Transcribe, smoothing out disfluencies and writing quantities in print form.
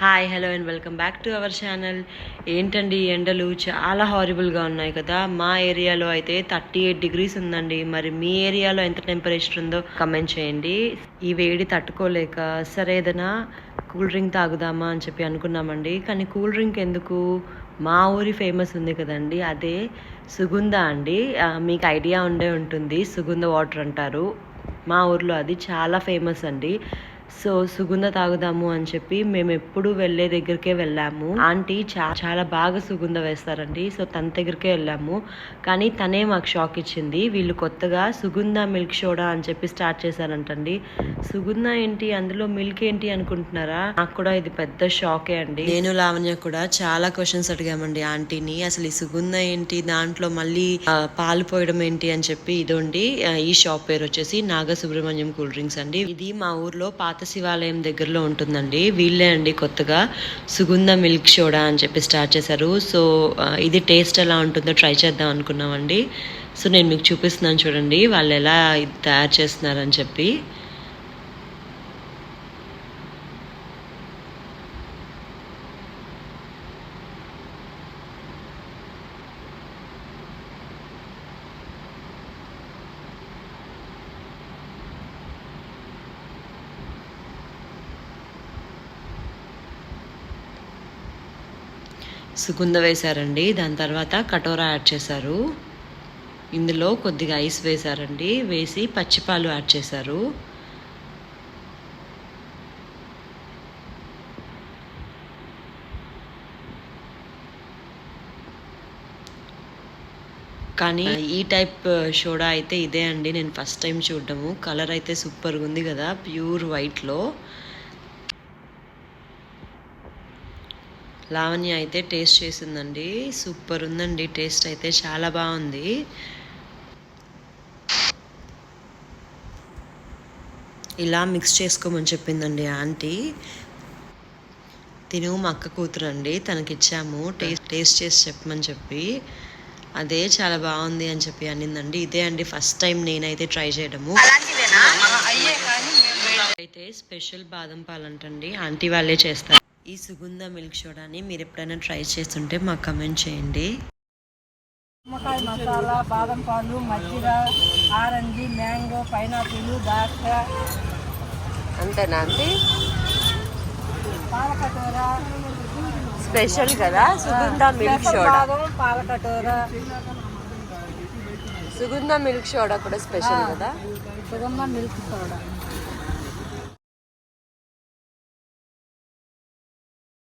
Hi hello and welcome back to our channel. ఏంటండి ఎండలు చాలా హారిబుల్గా ఉన్నాయి కదా. మా ఏరియాలో అయితే 38 degrees ఉందండి. మరి మీ ఏరియాలో ఎంత టెంపరేచర్ ఉందో కమెంట్ చేయండి. ఈ వేడి తట్టుకోలేక సరే ఏదైనా కూల్ డ్రింక్ తాగుదామా అని చెప్పి అనుకున్నామండి. కానీ కూల్ డ్రింక్ ఎందుకు, మా ఊరి ఫేమస్ ఉంది కదండి, అదే సుగంధ అండి. మీకు ఐడియా ఉండే ఉంటుంది, సుగంధ వాటర్ అంటారు. మా ఊర్లో అది చాలా ఫేమస్ అండి. సో సుగంధ తాగుదాము అని చెప్పి మేము ఎప్పుడు వెళ్ళే దగ్గరికే వెళ్ళాము. ఆంటీ చాలా బాగా సుగంధ వేస్తారండి. సో తన దగ్గరికే వెళ్ళాము. కానీ తనే మాకు షాక్ ఇచ్చింది. వీళ్ళు కొత్తగా సుగంధ మిల్క్ సోడా అని చెప్పి స్టార్ట్ చేశారంటండి. సుగంధ ఏంటి, అందులో మిల్క్ ఏంటి అనుకుంటున్నారా? నాకు కూడా ఇది పెద్ద షాకే అండి. నేను లావణ్య కూడా చాలా క్వశ్చన్స్ అడిగామండి ఆంటీని. అసలు ఈ సుగంధ ఏంటి, దాంట్లో మళ్ళీ పాలు పోయడం ఏంటి అని చెప్పి. ఇదోండి ఈ షాప్ పేరు వచ్చేసి నాగ సుబ్రహ్మణ్యం కూల్ డ్రింక్స్ అండి. ఇది మా ఊర్లో పాత శివాలయం దగ్గరలో ఉంటుందండి. వీళ్ళే అండి కొత్తగా సుగంధ మిల్క్ సోడా అని చెప్పి స్టార్ట్ చేశారు. సో ఇది టేస్ట్ ఎలా ఉంటుందో ట్రై చేద్దాం అనుకున్నామండి. సో నేను మీకు చూపిస్తున్నాను చూడండి వాళ్ళు ఎలా ఇది తయారు చేస్తున్నారని చెప్పి. సుగంధ వేశారండి. దాని తర్వాత కటోరా యాడ్ చేశారు. ఇందులో కొద్దిగా ఐస్ వేశారండి. వేసి పచ్చిపాలు యాడ్ చేశారు. కానీ ఈ టైప్ సోడా అయితే ఇదే అండి, నేను ఫస్ట్ టైం చూడడము. కలర్ అయితే సూపర్గా ఉంది కదా, ప్యూర్ వైట్లో. లావణ్య అయితే టేస్ట్ చేసిందండి. సూపర్ ఉందండి, టేస్ట్ అయితే చాలా బాగుంది. ఇలా మిక్స్ చేసుకోమని చెప్పిందండి ఆంటీ. తిను మా అక్క కూతురు అండి, తనకిచ్చాము టేస్ట్ చేసి చెప్పమని చెప్పి. అదే చాలా బాగుంది అని చెప్పి అనిందండి. ఇదే అండి ఫస్ట్ టైం నేనైతే ట్రై చేయడము. అయితే స్పెషల్ బాదం పాలంటండి, ఆంటీ వాళ్ళే చేస్తారు. ఈ సుగంధ మిల్క్ సోడాని మీరు ఎప్పుడైనా ట్రై చేస్తుంటే మాకు కమెంట్ చేయండి. నిమ్మకాయ మసాలా, బాదం పాలు, మజ్జిగ, ఆరెంజ్, మ్యాంగో, పైనాపిల్, ద్రాక్ష. అంతేనా అండి? పాలకటోర స్పెషల్ కదా సుగంధ మిల్క్ సోడా. పాలకటోర సుగంధ మిల్క్ సోడా కూడా స్పెషల్ కదా. సుగంధ మిల్క్ సోడా